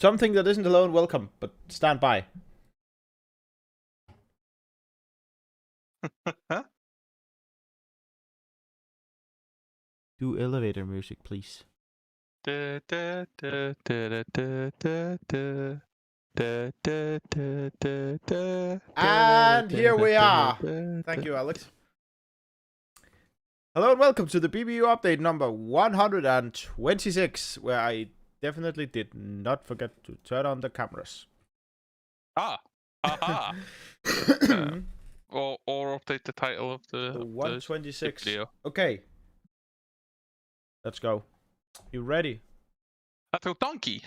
Something that isn't alone, welcome, but stand by. Do elevator music, please. And here we are. Thank you, Alex. Hello and welcome to the BBU update number 126, where I definitely did not forget to turn on the cameras. Aha. Or update the title of the 126. video. Okay. Let's go. You ready? That's a donkey.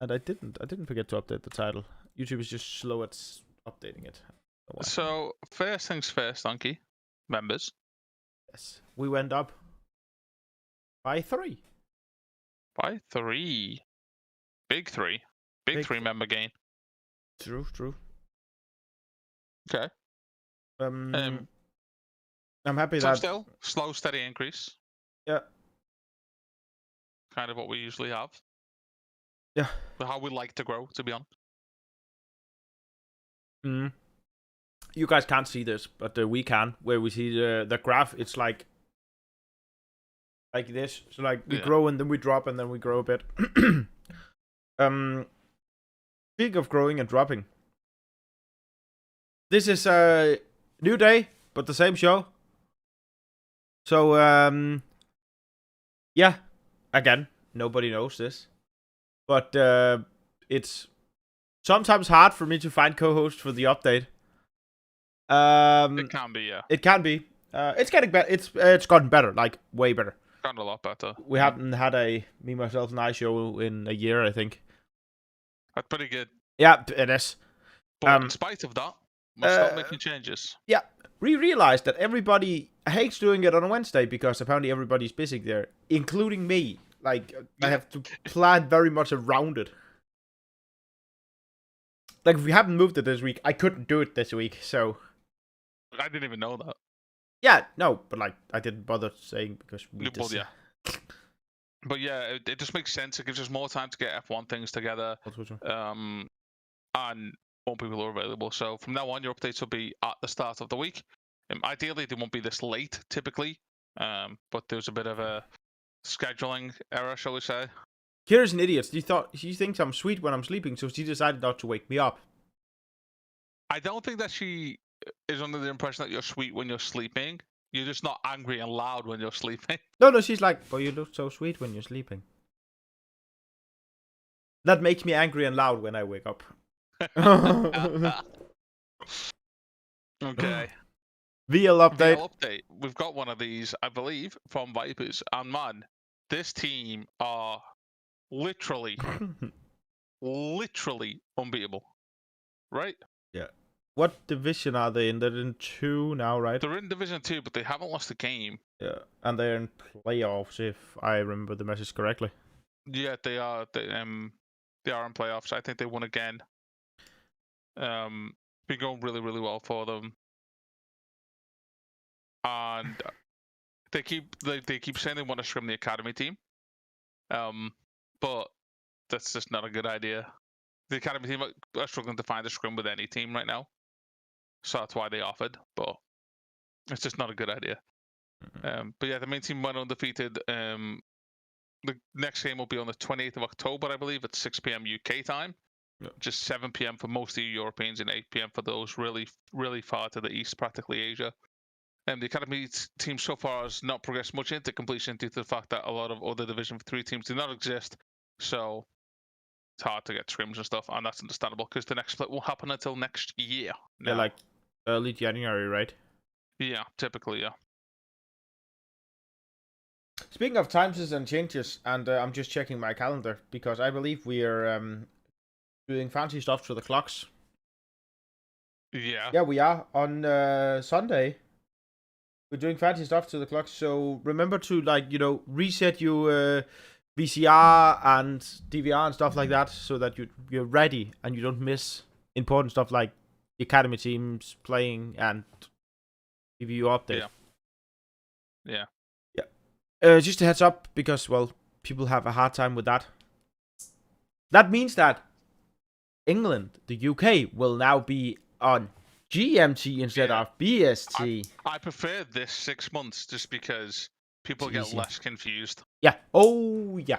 And I didn't forget to update the title. YouTube is just slow at updating it. So first things first, donkey. Members. Yes. We went up by 3. By 3. Big 3. Big 3 member gain. True. Okay. I'm happy so that still slow, steady increase. Yeah. Kind of what we usually have. Yeah. But how we like to grow, to be honest. You guys can't see this, but we can. Where we see the graph, it's like this. So like we grow and then we drop and then we grow a bit. Speaking of growing and dropping, this is a new day, but the same show. So yeah, again, nobody knows this, but it's sometimes hard for me to find co-hosts for the update. It can be, yeah. It can be. It's getting better. It's gotten better, like way better. Gotten a lot better. We haven't had a me, myself, and I show in a year, I think. That's pretty good. Yeah, it is. But in spite of that, we'll start making changes. Yeah, we realized that everybody hates doing it on a Wednesday because apparently everybody's busy there, including me. Like, I have to plan very much around it. Like, if we haven't moved it this week, I couldn't do it this week, so... I didn't even know that. Yeah, no, but like, I didn't bother saying because we just... yeah. But yeah, it just makes sense. It gives us more time to get F1 things together. And more people are available. So from now on, your updates will be at the start of the week. Ideally, they won't be this late, typically. But there's a bit of a scheduling error, shall we say. Kira's an idiot. She thinks I'm sweet when I'm sleeping, so she decided not to wake me up. I don't think that she is under the impression that you're sweet when you're sleeping. You're just not angry and loud when you're sleeping. No, she's like, but you look so sweet when you're sleeping. That makes me angry and loud when I wake up. Okay. VL update. VL update. We've got one of these, I believe, from Vipers. And man, this team are literally unbeatable. Right? Yeah. What division are they in? They're in 2 now, right? They're in Division 2, but they haven't lost a game. Yeah, and they're in playoffs, if I remember the message correctly. Yeah, they are. They are in playoffs. I think they won again. Been going really, really well for them. And they keep saying they want to scrim the academy team. But that's just not a good idea. The academy team are struggling to find a scrim with any team right now. So that's why they offered, but it's just not a good idea. But yeah, the main team went undefeated. The next game will be on the 28th of October, I believe, at 6 p.m. UK time. Yeah. Just 7 p.m. for most of you Europeans and 8 p.m. for those really, really far to the east, practically Asia. The academy team so far has not progressed much into completion due to the fact that a lot of other Division 3 teams do not exist. So it's hard to get scrims and stuff, and that's understandable because the next split won't happen until next year. Yeah, like early January, right? Yeah, typically, yeah. Speaking of times and changes, and I'm just checking my calendar because I believe we are doing fancy stuff to the clocks. Yeah. Yeah, we are on Sunday. We're doing fancy stuff to the clocks, so remember to reset your VCR and DVR and stuff like that, so that you're ready and you don't miss important stuff like the academy teams playing and BBU update. Yeah. Just a heads up because people have a hard time with that. That means that England, the UK, will now be on GMT instead Yeah. of BST. I prefer this 6 months just because people It's get easier. less confused. Yeah. Oh, yeah.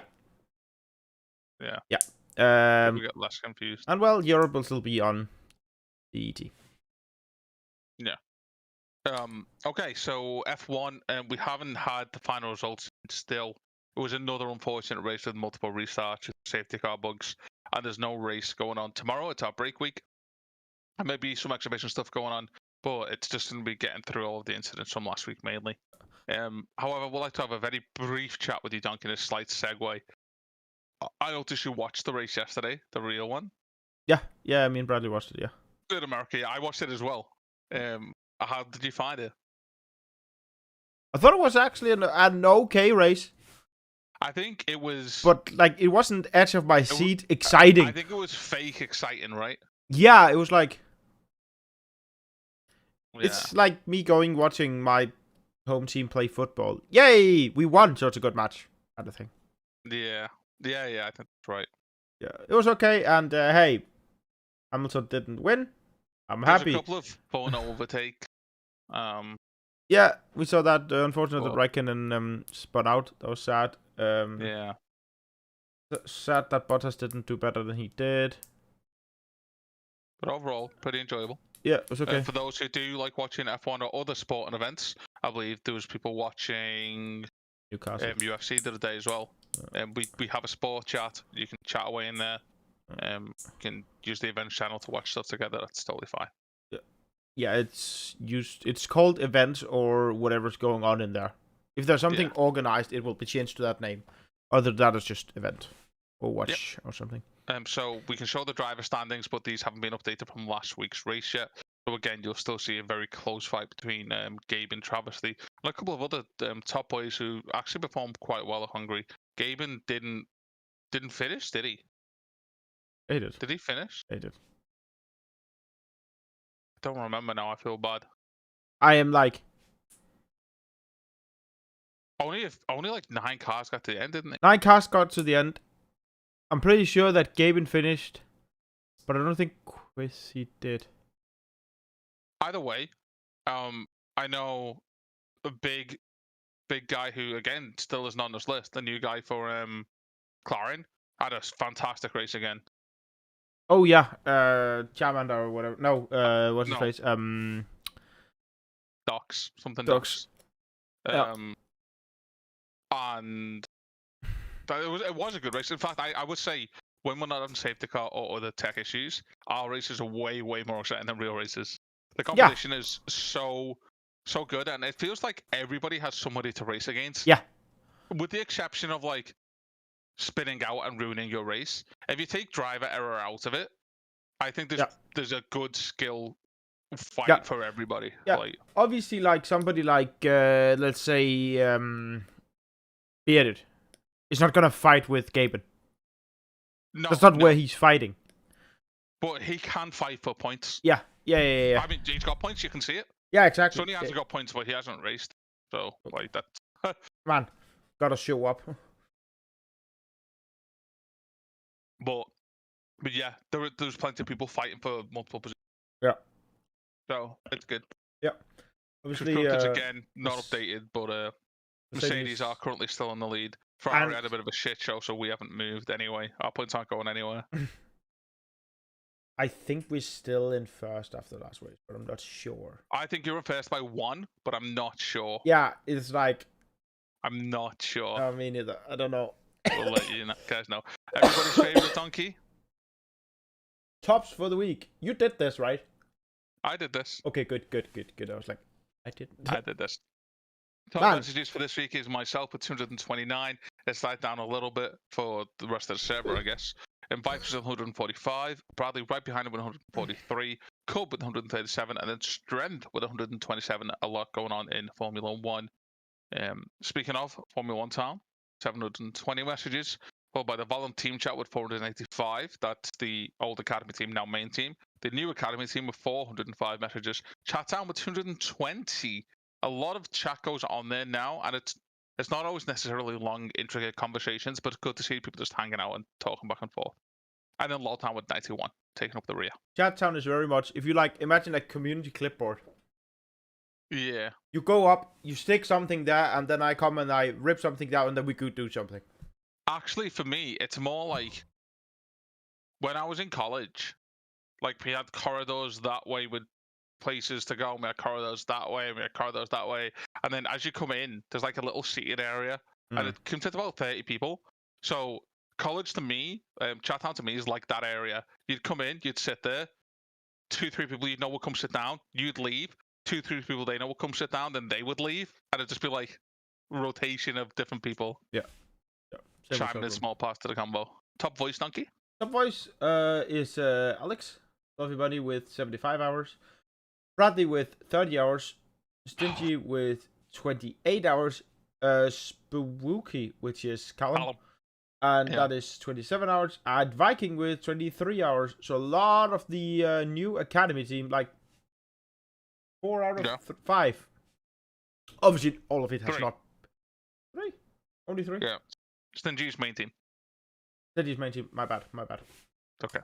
Yeah. Yeah. People get less confused. And well, Europe will still be on DET. Yeah. Okay, so F1, and we haven't had the final results still. It was another unfortunate race with multiple restarts, safety car bugs, and there's no race going on tomorrow. It's our break week, and maybe some exhibition stuff going on, but it's just going to be getting through all of the incidents from last week mainly. However, we'd like to have a very brief chat with you, Duncan, a slight segue. I noticed you watched the race yesterday, the real one. Yeah. Me and Bradley watched it. Yeah. In America, yeah, I watched it as well. How did you find it? I thought it was actually an okay race, I think it was. but like it wasn't edge of my seat exciting. I think it was fake exciting, right? Yeah, it was like Yeah. it's like me watching my home team play football. Yay, we won, so it's a good match, kind of thing. Yeah, I think that's right. Yeah, it was okay, and hey, Hamilton didn't win. I'm There's happy. a couple of phone overtakes. Yeah, we saw that. Unfortunately, But- Raikkonen spun out. That was sad. Yeah. Sad that Bottas didn't do better than he did. But overall, pretty enjoyable. Yeah, it was okay. For those who do like watching F1 or other sporting events, I believe there was people watching Newcastle. UFC the other day as well. We have a sport chat. You can chat away in there. You can use the events channel to watch stuff together. That's totally fine. Yeah, it's called events or whatever's going on in there. If there's something organized, it will be changed to that name. Other than that, it's just event or watch or something. So we can show the driver standings, but these haven't been updated from last week's race yet. So again, you'll still see a very close fight between Gaben, Travesty, and a couple of other top boys who actually performed quite well at Hungary. Gaben didn't finish, did he? He did. Did he finish? He did. I don't remember now. I feel bad. I am like Only like 9 cars got to the end, didn't they? 9 cars got to the end. I'm pretty sure that Gaben finished, but I don't think Quissy did. Either way, I know a big guy who again still is not on this list. The new guy for McLaren had a fantastic race again. Oh yeah, Charmander or whatever. No, what's his No. face? Docs, something Docs. Docs. And it was a good race. In fact, I would say when we're not having safety car or other tech issues, our races are way more exciting than real races. The competition is so good, and it feels like everybody has somebody to race against. Yeah. With the exception of like spinning out and ruining your race. If you take driver error out of it, I think there's a good skill fight for everybody. Yeah. Like, obviously, like somebody like let's say Bearded is not gonna fight with Gaben. no, That's not where he's fighting. But he can fight for points. Yeah. I mean, he's got points. You can see it. Yeah, exactly. Sonny hasn't got points, but he hasn't raced. So like that. Man, gotta show up. But yeah, there's plenty of people fighting for multiple positions. Yeah. So it's good. Yeah. Obviously, Constructors again not updated, but Mercedes are currently still in the lead. Ferrari had a bit of a shit show, so we haven't moved anyway. Our points aren't going anywhere. I think we're still in first after last race, but I'm not sure. I think you're in first by 1, but I'm not sure. Yeah, it's like I'm not sure. I mean, I don't know. We'll let you guys know. Everybody's favorite donkey? Tops for the week. You did this, right? I did this. Okay, good. I was like, I didn't. I did this. Top messages for this week is myself with 229. Let's slide down a little bit for the rest of the server, I guess. And Vipers with 145. Bradley right behind him with 143. Cub with 137. And then Strength with 127. A lot going on in Formula 1. Speaking of Formula 1 town, 720 messages. Followed by the Volume team chat with 485. That's the old Academy team, now main team. The new Academy team with 405 messages. Chat town with 220. A lot of chat goes on there now, and it's not always necessarily long, intricate conversations, but it's good to see people just hanging out and talking back and forth. And then Lawtown with 91, taking up the rear. Chattown is very much, if you imagine a community clipboard. Yeah. You go up, you stick something there, and then I come and I rip something down, and then we could do something. Actually, for me, it's more like when I was in college, like we had corridors that way with places to go, we had corridors that way, we had corridors that way. And then as you come in, there's like a little seated area, and it comes to about 30 people. So college to me, Chattown to me is like that area. You'd come in, you'd sit there, 2-3 people you know would come sit down, you'd leave, 2-3 people they know would come sit down, then they would leave, and it'd just be like rotation of different people. Yeah. Chiming in small parts to the combo. Top voice donkey? Top voice is Alex, Fluffy Bunny with 75 hours, Bradley with 30 hours, Stingy with 28 hours, Spooky, which is Callum. And that is 27 hours, and Viking with 23 hours. So a lot of the new Academy team, like 4 out of 5. Obviously, all of it has 3. not. 3? Only 3? Yeah. Stingy's main team. Stingy's main team. My bad. Okay.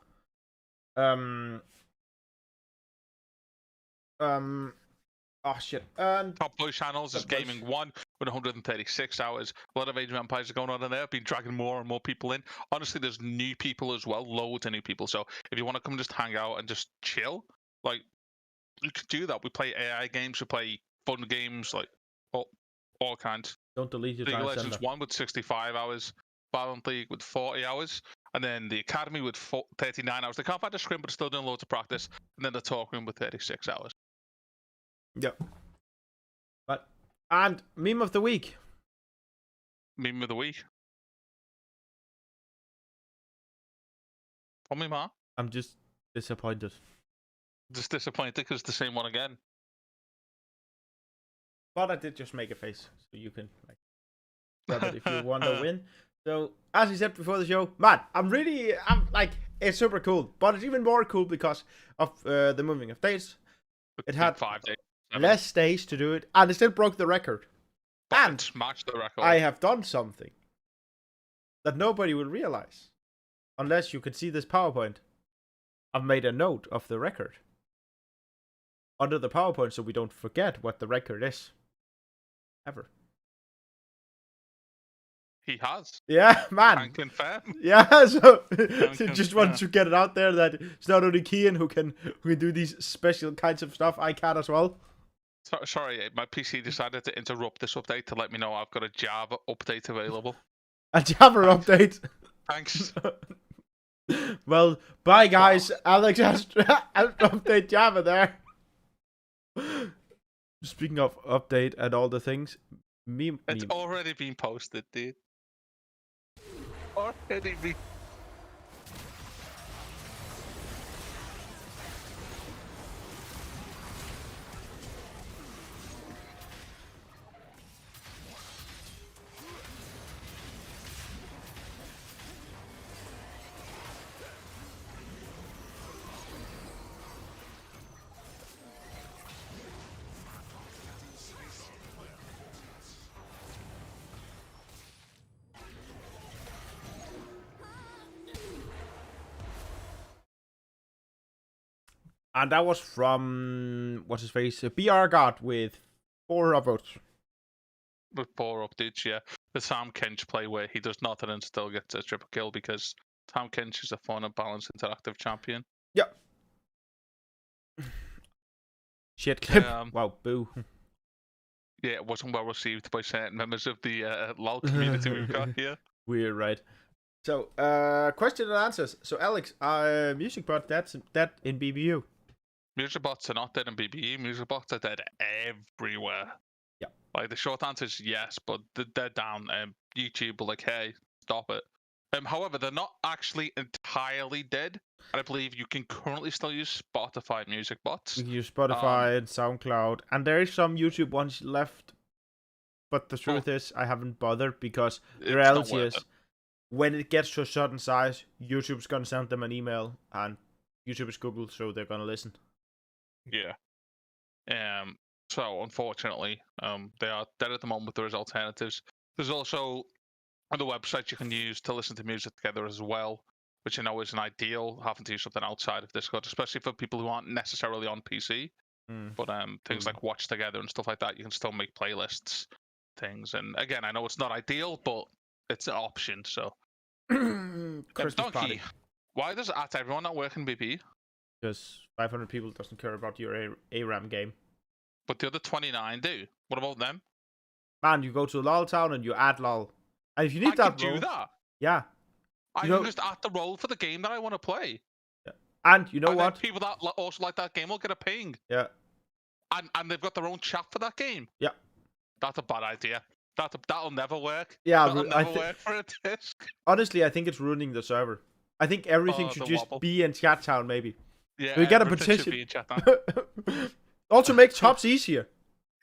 Oh shit. Top voice channels is Gaming 1 with 136 hours. A lot of Age of Empires are going on in there. Been dragging more and more people in. Honestly, there's new people as well. Loads of new people. So if you want to come just hang out and just chill, like you can do that. We play AI games. We play fun games, like all kinds. Don't delete your League of time Legends sender. 1 with 65 hours. Valorant League with 40 hours. And then the Academy with 39 hours. They can't find a scrim, but still doing loads of practice. And then the Talk Room with 36 hours. Yep. And meme of the week. Meme of the week. What meme, huh? I'm just disappointed. Just disappointed because it's the same one again. But I did just make a face, so you can grab it if you want to win. So, as we said before the show, man, I'm like, it's super cool. But it's even more cool because of the moving of days. It had 5 days. Less days to do it, and it still broke the record. And smashed the record. I have done something that nobody will realize unless you can see this PowerPoint. I've made a note of the record under the PowerPoint so we don't forget what the record is. Ever. He has. Yeah, man. Can confirm. Yeah, so just wanted to get it out there that it's not only Kian who can do these special kinds of stuff, I can as well. Sorry, my PC decided to interrupt this update to let me know I've got a Java update available. A Java update? Thanks. Well, bye guys. Alex has update Java there. Speaking of update and all the things, it's already been posted, dude. Already been. And that was from, what's his face, BR God with 4 upvotes. With 4 updates, yeah. The Sam Kinch play where he does nothing and still gets a triple kill because Sam Kinch is a fun and balanced interactive champion. Yep. Shit clip. Wow, boo. Yeah, it wasn't well received by certain members of the LOL community we've got here. Weird, right? So, question and answers. So, Alex, music bot that's that in BBU? Music bots are not dead in BBU. Music bots are dead everywhere. Yeah. Like the short answer is yes, but they're down. YouTube will like, hey, stop it. However, they're not actually entirely dead. And I believe you can currently still use Spotify music bots. You can use Spotify and SoundCloud, and there is some YouTube ones left. But the truth is, I haven't bothered because the reality is, when it gets to a certain size, YouTube's gonna send them an email, and YouTube is Google, so they're gonna listen. Yeah. So unfortunately, they are dead at the moment. There is alternatives. There's also other websites you can use to listen to music together as well. which I know isn't ideal, having to do something outside of Discord, especially for people who aren't necessarily on PC. But things like Watch Together and stuff like that, you can still make playlists, things. And again, I know it's not ideal, but it's an option. So, Christmas Donkey, party. why does everyone not work in BBU? Because 500 people doesn't care about your ARAM game. But the other 29 do. What about them? Man, you go to LOL town and you add LOL. And if you need that role, do that. yeah. I can just add the role for the game that I want to play. Yeah. And you know and what? People that also like that game will get a ping. Yeah. And they've got their own chat for that game. Yeah. That's a bad idea. That'll never work. Yeah, that'll never work for a disc. Honestly, I think it's ruining the server. I think everything should just be in chat town, maybe. Yeah, we get a petition. Be Also, make tops easier.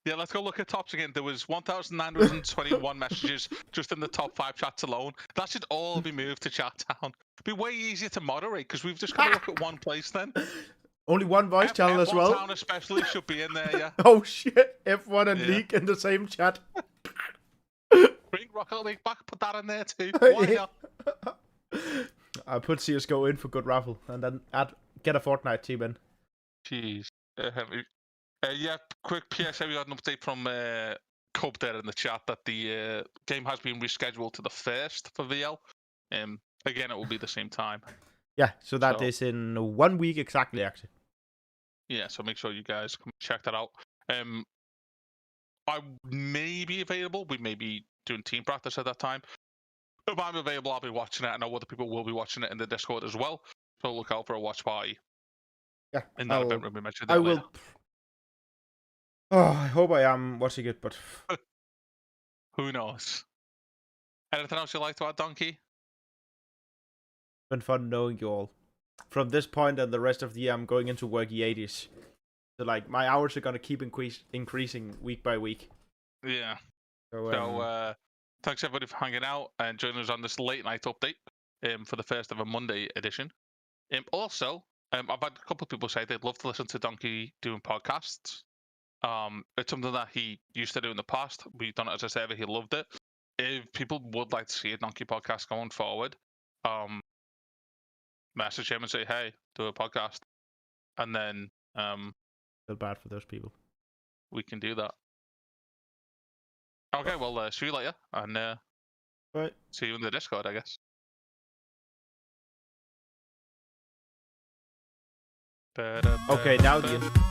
Yeah, let's go look at tops again. There was 1,921 messages just in the top 5 chats alone. That should all be moved to chat town. It'd be way easier to moderate because we've just got to look at one place then. Only one voice channel as well. Town especially should be in there, yeah. Oh shit! F1 and League in the same chat. Bring Rocket League back. Put that in there too. Why not? I put CS:GO in for good raffle and then get a Fortnite team in. Jeez. Yeah, quick PSA, we got an update from Cub there in the chat that the game has been rescheduled to the 1st for VL. Again, it will be the same time. Yeah, so that is in 1 week exactly, actually. Yeah, so make sure you guys come check that out. I may be available. We may be doing team practice at that time. If I'm available, I'll be watching it. I know other people will be watching it in the Discord as well. So look out for a watch party. Yeah, in that event when we mentioned I will. Oh, I hope I am watching it, but who knows? Anything else you'd like to add, Donkey? Been fun knowing you all. From this point and the rest of the year, I'm going into worky 80s. So, like, my hours are gonna keep increasing week by week. Yeah. So, thanks everybody for hanging out and joining us on this late night update for the first of a Monday edition. Also, I've had a couple of people say they'd love to listen to Donkey doing podcasts. It's something that he used to do in the past. We've done it as a server. He loved it. If people would like to see a Donkey podcast going forward, message him and say, hey, do a podcast. And then feel bad for those people. We can do that. Okay, well, see you later. And right. See you in the Discord, I guess. Okay, now the